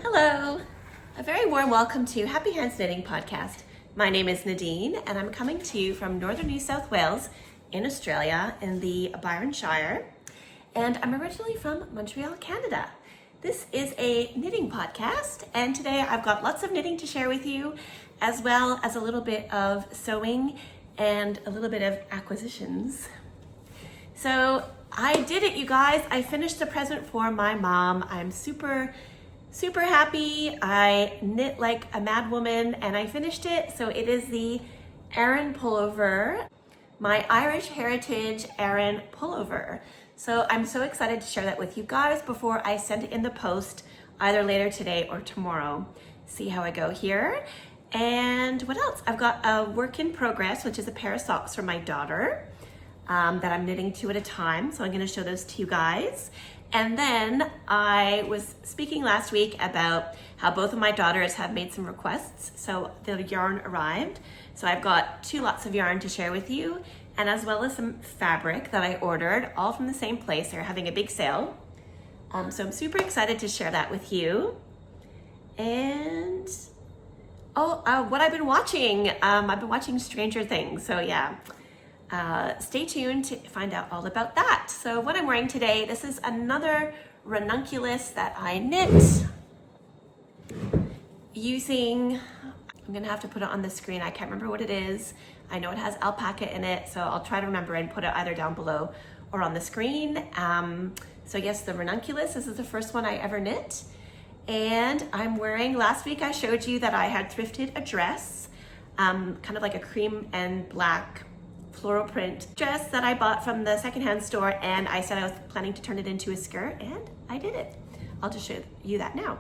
Hello, a very warm welcome to Happy Hands Knitting Podcast. My name is Nadine and I'm coming to you from northern New South Wales in Australia in the Byron Shire, and I'm originally from Montreal, Canada. This is a knitting podcast, and today I've got lots of knitting to share with you, as well as a little bit of sewing and a little bit of acquisitions. So I did it, you guys. I finished the present for my mom. I'm super happy. I knit like a mad woman and I finished it. So it is the Aran Pullover, my Irish Heritage Aran Pullover. So I'm so excited to share that with you guys before I send it in the post either later today or tomorrow. See how I go here. And what else? I've got a work in progress, which is a pair of socks for my daughter that I'm knitting two at a time. So I'm going to show those to you guys. And then I was speaking last week about how both of my daughters have made some requests. So the yarn arrived. So I've got two lots of yarn to share with you, and as well as some fabric that I ordered, all from the same place. They're having a big sale. So I'm super excited to share that with you. And what I've been watching. I've been watching Stranger Things. So yeah. Stay tuned to find out all about that. So what I'm wearing today, this is another ranunculus that I knit using, I'm gonna have to put it on the screen. I can't remember what it is. I know it has alpaca in it, so I'll try to remember and put it either down below or on the screen. So yes, the ranunculus, this is the first one I ever knit. And I'm wearing, last week I showed you that I had thrifted a dress, kind of like a cream and black floral print dress that I bought from the secondhand store, and I said I was planning to turn it into a skirt, and I did it. I'll just show you that now.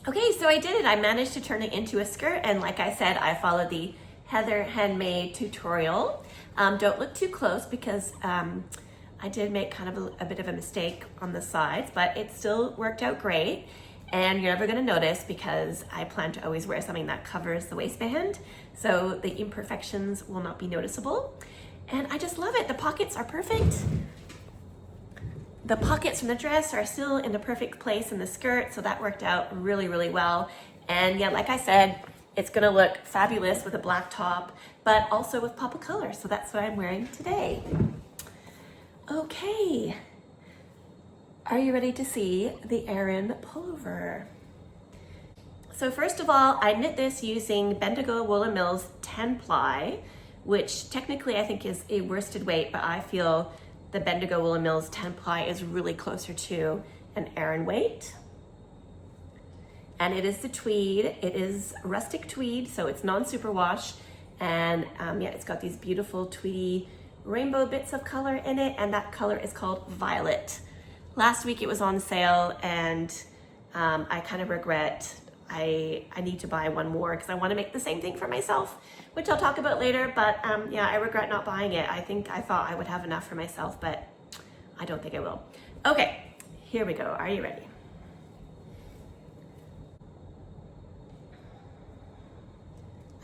Okay, so I did it. I managed to turn it into a skirt, and like I said, I followed the Heather handmade tutorial. Don't look too close because I did make kind of a bit of a mistake on the sides, but it still worked out great. And you're never gonna notice because I plan to always wear something that covers the waistband, so the imperfections will not be noticeable. And I just love it. The pockets are perfect. The pockets from the dress are still in the perfect place in the skirt, so that worked out really, really well. And yeah, like I said, it's gonna look fabulous with a black top, but also with pop of color. So that's what I'm wearing today. Okay. Are you ready to see the Aran Pullover? So first of all, I knit this using Bendigo Woolen Mills 10 ply, which technically I think is a worsted weight, but I feel the Bendigo Woolen Mills 10 ply is really closer to an Aran weight. And it is the tweed. It is rustic tweed, so it's non-superwash. And yeah, it's got these beautiful tweedy rainbow bits of color in it, and that color is called Violet. Last week it was on sale, and I kind of regret I need to buy one more because I want to make the same thing for myself, which I'll talk about later. But yeah, I regret not buying it. I thought I would have enough for myself, but I don't think I will. Okay, here we go. Are you ready?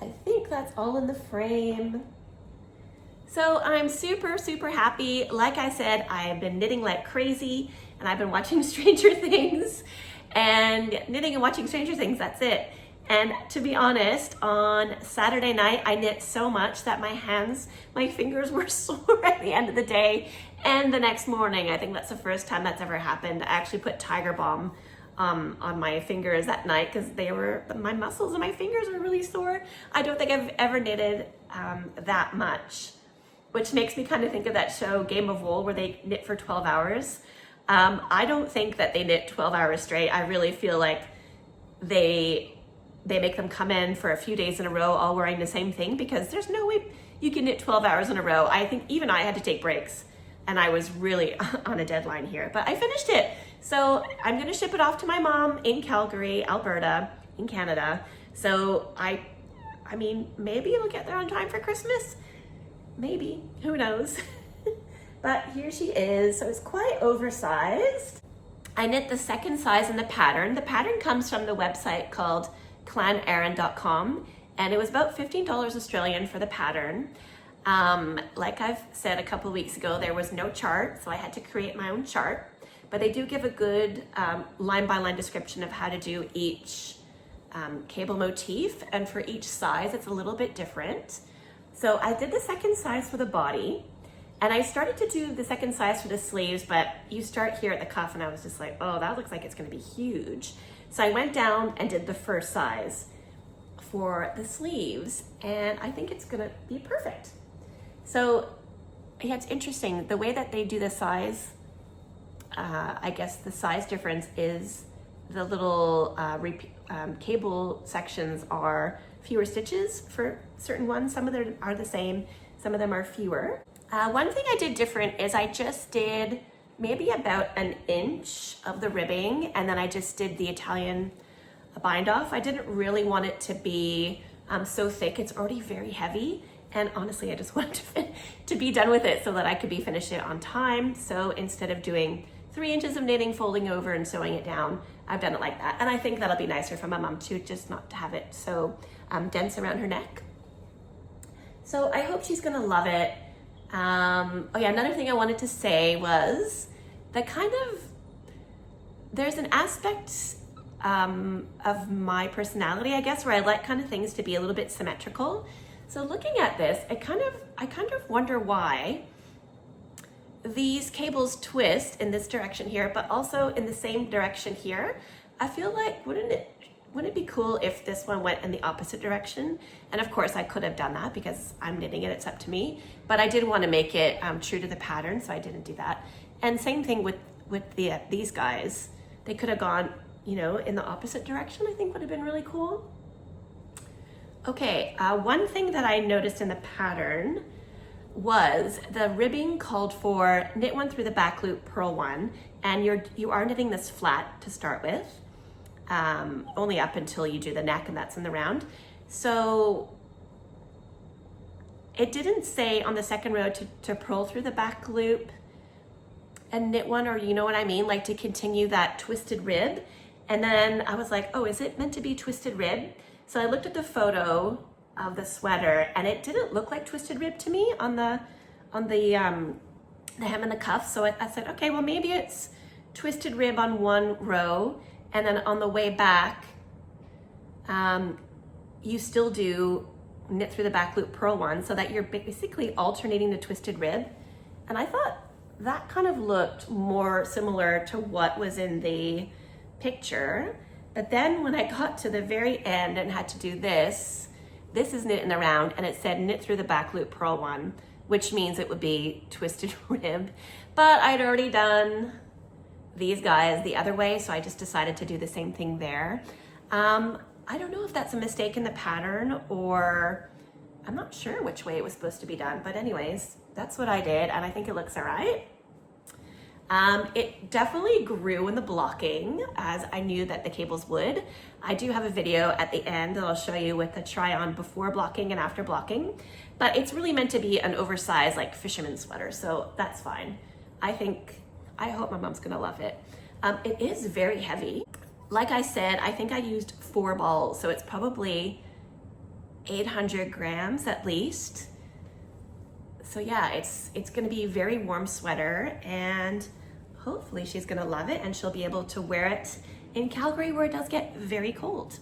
I think that's all in the frame. So I'm super, super happy. Like I said, I've been knitting like crazy and I've been watching Stranger Things and knitting and watching Stranger Things, that's it. And to be honest, on Saturday night, I knit so much that my fingers were sore at the end of the day. And the next morning, I think that's the first time that's ever happened. I actually put Tiger Balm on my fingers that night because my muscles and my fingers were really sore. I don't think I've ever knitted that much, which makes me kind of think of that show Game of Wool where they knit for 12 hours. I don't think that they knit 12 hours straight. I really feel like they make them come in for a few days in a row all wearing the same thing because there's no way you can knit 12 hours in a row. I think even I had to take breaks and I was really on a deadline here, but I finished it. So I'm gonna ship it off to my mom in Calgary, Alberta, in Canada. So I mean, maybe it'll get there on time for Christmas. Maybe, who knows? But here she is. So it's quite oversized. I knit the second size in the pattern. The pattern comes from the website called clanaran.com and it was about $15 Australian for the pattern. Like I've said a couple weeks ago, there was no chart, so I had to create my own chart, but they do give a good line by line description of how to do each cable motif, and for each size it's a little bit different. So I did the second size for the body and I started to do the second size for the sleeves, but you start here at the cuff and I was just like, oh, that looks like it's gonna be huge. So I went down and did the first size for the sleeves and I think it's gonna be perfect. So yeah, it's interesting. The way that they do the size, I guess the size difference is the little cable sections are fewer stitches for certain ones. Some of them are the same, some of them are fewer. One thing I did different is I just did maybe about an inch of the ribbing and then I just did the Italian bind off. I didn't really want it to be so thick. It's already very heavy. And honestly, I just wanted to be done with it so that I could be finished it on time. So instead of doing 3 inches of knitting, folding over and sewing it down, I've done it like that. And I think that'll be nicer for my mom too, just not to have it so dense around her neck. So I hope she's gonna love it. Oh yeah, another thing I wanted to say was that there's an aspect of my personality, I guess, where I like kind of things to be a little bit symmetrical. So looking at this, I kind of wonder why these cables twist in this direction here, but also in the same direction here. I feel like, wouldn't it be cool if this one went in the opposite direction? And of course I could have done that because I'm knitting it, it's up to me, but I did want to make it true to the pattern, so I didn't do that. And same thing with these guys. They could have gone, you know, in the opposite direction. I think would have been really cool. Okay, one thing that I noticed in the pattern was the ribbing called for knit one through the back loop, purl one, and you are knitting this flat to start with, only up until you do the neck, and that's in the round. So it didn't say on the second row to purl through the back loop and knit one, or you know what I mean, like to continue that twisted rib. And then I was like, oh, is it meant to be twisted rib? So I looked at the photo of the sweater and it didn't look like twisted rib to me on the hem and the cuff. So I said, okay, well maybe it's twisted rib on one row, and then on the way back, you still do knit through the back loop, purl one, so that you're basically alternating the twisted rib. And I thought that kind of looked more similar to what was in the picture. But then when I got to the very end and had to do this is knit in the round, and it said knit through the back loop, purl one, which means it would be twisted rib. But I'd already done these guys the other way, so I just decided to do the same thing there. I don't know if that's a mistake in the pattern, or I'm not sure which way it was supposed to be done, but anyways, that's what I did, and I think it looks all right. It definitely grew in the blocking, as I knew that the cables would. I do have a video at the end that I'll show you with the try on before blocking and after blocking, but it's really meant to be an oversized like fisherman sweater, so that's fine. I hope my mom's gonna love it. It is very heavy. Like I said, I think I used 4 balls, so it's probably 800 grams at least. So yeah, it's gonna be a very warm sweater, and hopefully she's gonna love it and she'll be able to wear it in Calgary where it does get very cold.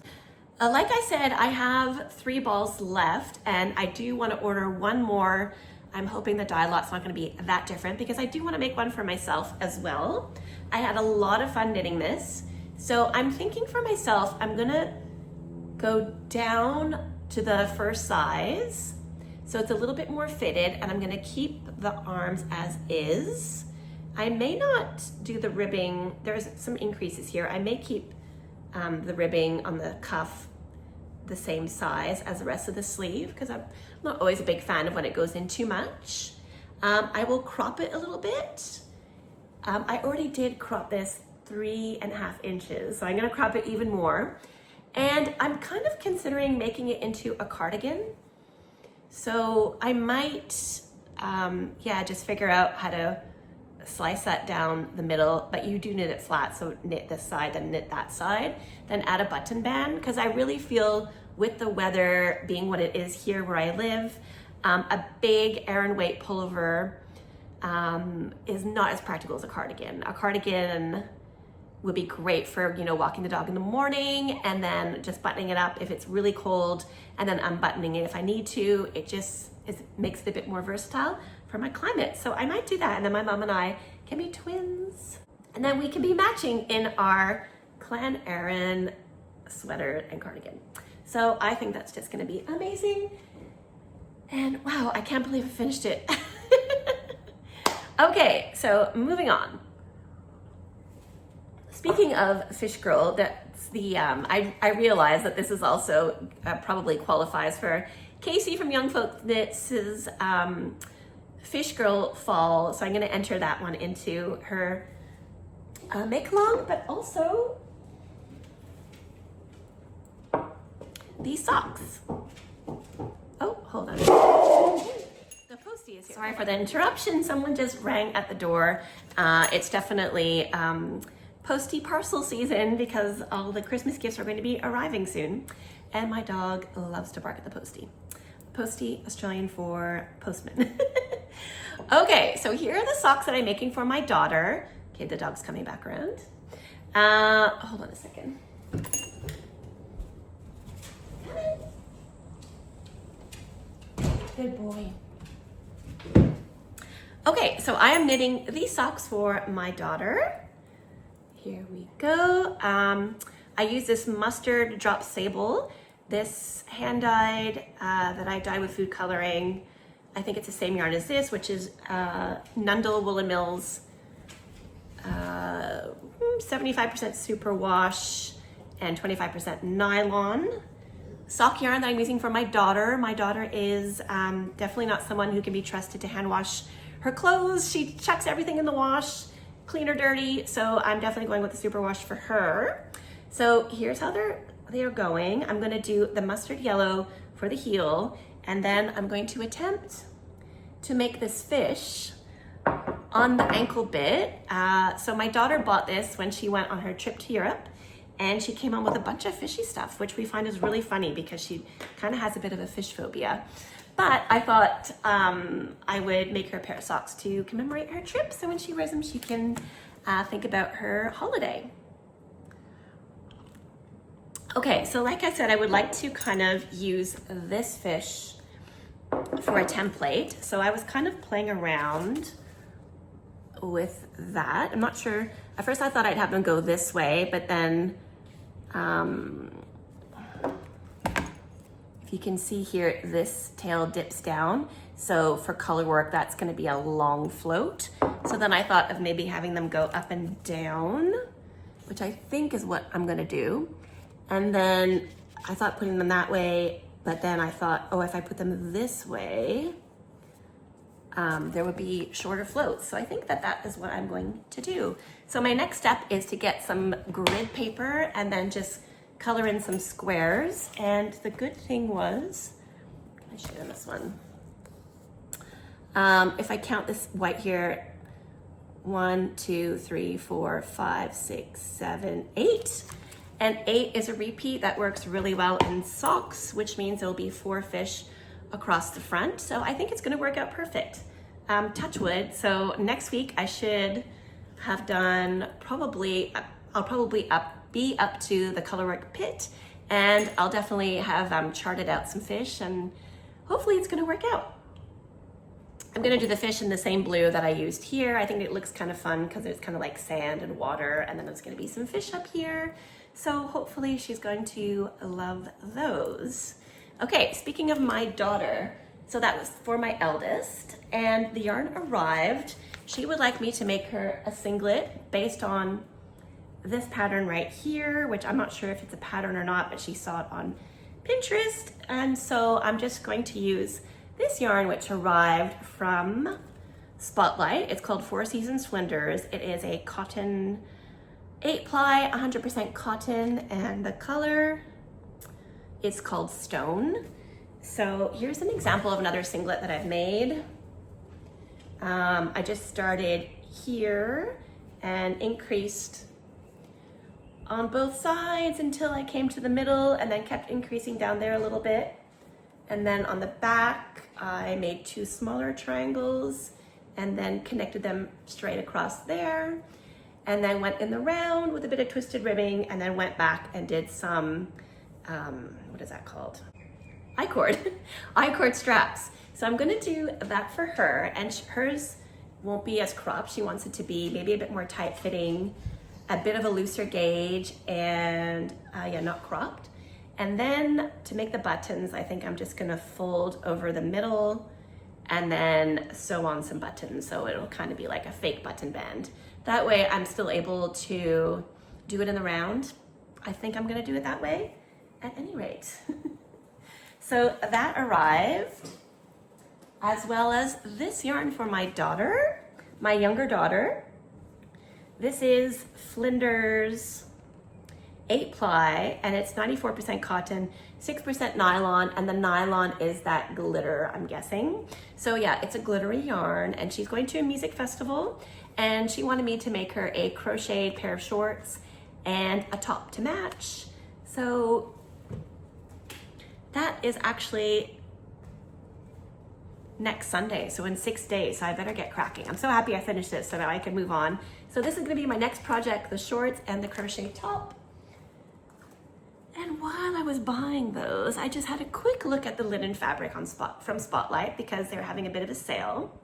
Like I said, I have 3 balls left, and I do want to order 1 more. I'm hoping the dye lot's not going to be that different because I do want to make one for myself as well. I had a lot of fun knitting this, so I'm thinking for myself I'm gonna go down to the first size so it's a little bit more fitted, and I'm gonna keep the arms as is. I may not do the ribbing. There's some increases here. I may keep the ribbing on the cuff the same size as the rest of the sleeve because I'm not always a big fan of when it goes in too much. I will crop it a little bit. I already did crop this 3.5 inches, so I'm gonna crop it even more. And I'm kind of considering making it into a cardigan. So I might, yeah, just figure out how to slice that down the middle, but you do knit it flat, so knit this side then knit that side, then add a button band, because I really feel with the weather being what it is here where I live, a big Aran weight pullover is not as practical as a cardigan. A cardigan would be great for, you know, walking the dog in the morning and then just buttoning it up if it's really cold, and then unbuttoning it if I need to. It just makes it a bit more versatile for my climate. So I might do that, and then my mom and I can be twins. And then we can be matching in our Clan Aran sweater and cardigan. So I think that's just gonna be amazing. And wow, I can't believe I finished it. Okay, so moving on. Speaking of Fish Girl, that's the, I realize that this is also probably qualifies for Casey from Young Folk Knits' Fish Girl Fall, so I'm gonna enter that one into her make along, but also these socks. Oh, hold on. The postie is here. Sorry for the interruption. Someone just rang at the door. It's definitely postie parcel season because all the Christmas gifts are going to be arriving soon. And my dog loves to bark at the postie. Postie, Australian for postman. Okay, so here are the socks that I'm making for my daughter. Okay, the dog's coming back around. Hold on a second. Come in. Good boy. Okay, so I am knitting these socks for my daughter. Here we go. I use this mustard drop sable. This hand-dyed that I dye with food coloring. I think it's the same yarn as this, which is Nundle Woolen Mills 75% superwash and 25% nylon. Sock yarn that I'm using for my daughter. My daughter is definitely not someone who can be trusted to hand wash her clothes. She chucks everything in the wash, clean or dirty, so I'm definitely going with the superwash for her. So here's how they are going. I'm gonna do the mustard yellow for the heel, and then I'm going to attempt to make this fish on the ankle bit. So my daughter bought this when she went on her trip to Europe, and she came home with a bunch of fishy stuff, which we find is really funny because she kind of has a bit of a fish phobia. But I thought I would make her a pair of socks to commemorate her trip, so when she wears them, she can think about her holiday. Okay, so like I said, I would like to kind of use this fish for a template. So I was kind of playing around with that. I'm not sure. At first I thought I'd have them go this way, but then if you can see here, this tail dips down. So for color work, that's gonna be a long float. So then I thought of maybe having them go up and down, which I think is what I'm gonna do. And then I thought putting them that way, but then I thought, oh, if I put them this way, there would be shorter floats. So I think that that is what I'm going to do. So my next step is to get some grid paper and then just color in some squares. And the good thing was, I show you this one. If I count this white here, 1, 2, 3, 4, 5, 6, 7, 8. And 8 is a repeat that works really well in socks, which means there'll be 4 fish across the front. So I think it's gonna work out perfect. Touch wood. So next week I should have done I'll probably be up to the colorwork pit, and I'll definitely have charted out some fish, and hopefully it's gonna work out. I'm gonna do the fish in the same blue that I used here. I think it looks kind of fun because it's kind of like sand and water, and then there's gonna be some fish up here. So hopefully she's going to love those. Okay, speaking of my daughter, so that was for my eldest, and the yarn arrived. She would like me to make her a singlet based on this pattern right here, which I'm not sure if it's a pattern or not, but she saw it on Pinterest. And so I'm just going to use this yarn, which arrived from Spotlight. It's called Four Seasons Flinders. It is a cotton 8-ply, 100% cotton, and the color is called Stone. So here's an example of another singlet that I've made. I just started here and increased on both sides until I came to the middle, and then kept increasing down there a little bit. And then on the back, I made 2 smaller triangles and then connected them straight across there. And then went in the round with a bit of twisted ribbing, and then went back and did some, what is that called? I-cord, I-cord straps. So I'm gonna do that for her, and hers won't be as cropped. She wants it to be maybe a bit more tight fitting, a bit of a looser gauge, and yeah, not cropped. And then to make the buttons, I think I'm just gonna fold over the middle and then sew on some buttons. So it'll kind of be like a fake button band. That way I'm still able to do it in the round. I think I'm gonna do it that way at any rate. So that arrived, as well as this yarn for my daughter, my younger daughter. This is Flinders 8-ply, and it's 94% cotton, 6% nylon, and the nylon is that glitter, I'm guessing. So yeah, it's a glittery yarn, and she's going to a music festival, and she wanted me to make her a crocheted pair of shorts and a top to match. So that is actually next Sunday, so in 6 days, so I better get cracking. I'm so happy I finished this so that I can move on. So this is gonna be my next project, the shorts and the crochet top. And while I was buying those, I just had a quick look at the linen fabric from Spotlight because they were having a bit of a sale.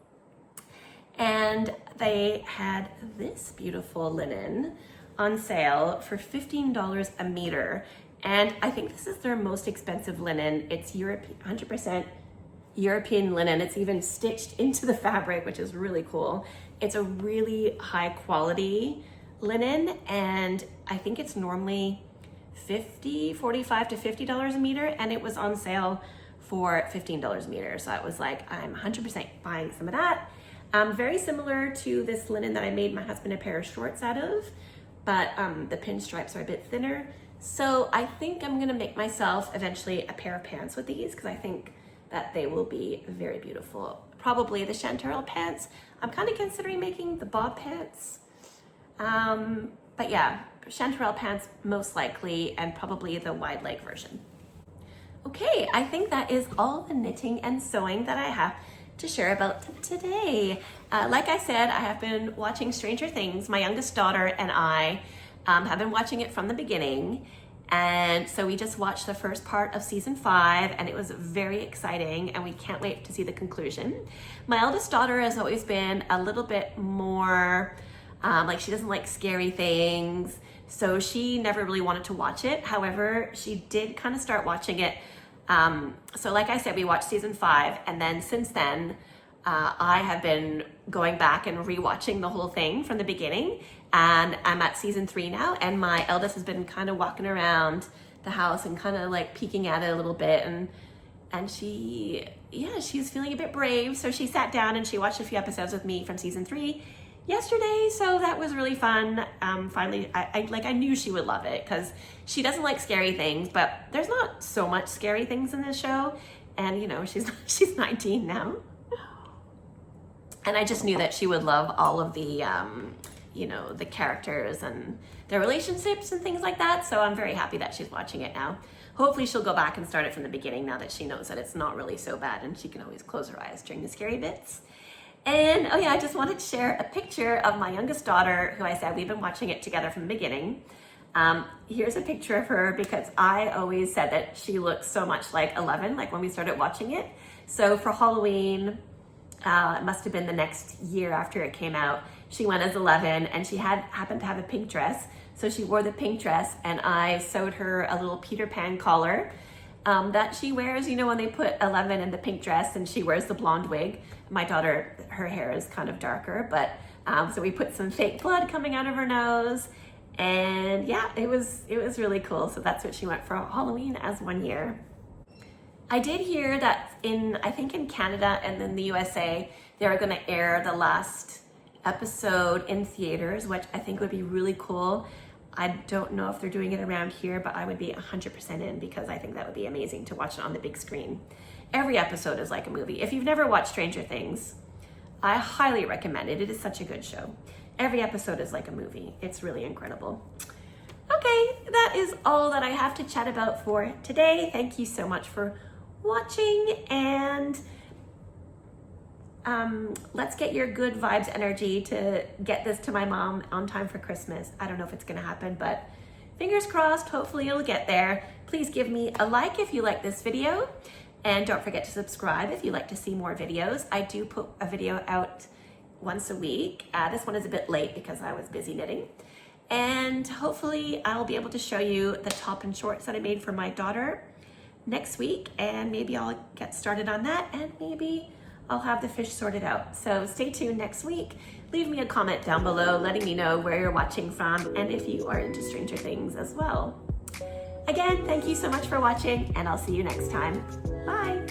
And they had this beautiful linen on sale for $15 a meter. And I think this is their most expensive linen. It's 100% European linen. It's even stitched into the fabric, which is really cool. It's a really high quality linen, and I think it's normally $45 to $50 a meter, and it was on sale for $15 a meter. So I was like, I'm 100% buying some of that. Very similar to this linen that I made my husband a pair of shorts out of, but the pinstripes are a bit thinner. So I think I'm gonna make myself eventually a pair of pants with these, because I think that they will be very beautiful. Probably the chanterelle pants. I'm kind of considering making the bob pants. But yeah, chanterelle pants most likely, and probably the wide leg version. Okay, I think that is all the knitting and sewing that I have to share about today. Like I said, I have been watching Stranger Things. My youngest daughter and I have been watching it from the beginning. And so we just watched the first part of season 5, and it was very exciting, and we can't wait to see the conclusion. My eldest daughter has always been a little bit more, like she doesn't like scary things, so she never really wanted to watch it. However, she did kind of start watching it. So like I said, we watched season 5, and then since then, I have been going back and rewatching the whole thing from the beginning, and I'm at season 3 now, and my eldest has been kind of walking around the house and kind of like peeking at it a little bit, and and she's feeling a bit brave. So she sat down and she watched a few episodes with me from season 3 yesterday. So that was really fun. Finally, I knew she would love it because she doesn't like scary things, but there's not so much scary things in this show. And you know, she's 19 now. And I just knew that she would love all of the, you know, the characters and their relationships and things like that. So I'm very happy that she's watching it now. Hopefully she'll go back and start it from the beginning now that she knows that it's not really so bad and she can always close her eyes during the scary bits. And oh yeah, I just wanted to share a picture of my youngest daughter, who I said we've been watching it together from the beginning. Here's a picture of her because I always said that she looks so much like 11, like when we started watching it. So for Halloween, it must have been the next year after it came out, she went as 11 and she happened to have a pink dress. So she wore the pink dress and I sewed her a little Peter Pan collar that she wears, you know, when they put 11 in the pink dress and she wears the blonde wig. My daughter, her hair is kind of darker, but so we put some fake blood coming out of her nose. And yeah, it was really cool. So that's what she went for Halloween as 1 year. I did hear that I think in Canada and then the USA, they are going to air the last episode in theaters, which I think would be really cool. I don't know if they're doing it around here, but I would be 100% in because I think that would be amazing to watch it on the big screen. Every episode is like a movie. If you've never watched Stranger Things, I highly recommend it. It is such a good show. Every episode is like a movie. It's really incredible. Okay, that is all that I have to chat about for today. Thank you so much for watching, and let's get your good vibes energy to get this to my mom on time for Christmas. I don't know if it's gonna happen, but fingers crossed, hopefully it'll get there. Please give me a like if you like this video, and don't forget to subscribe if you'd like to see more videos. I do put a video out once a week. This one is a bit late because I was busy knitting, and hopefully I'll be able to show you the top and shorts that I made for my daughter next week, and maybe I'll get started on that, and maybe I'll have the fish sorted out. So stay tuned next week. Leave me a comment down below letting me know where you're watching from and if you are into Stranger Things as well. Again, thank you so much for watching, and I'll see you next time. Bye.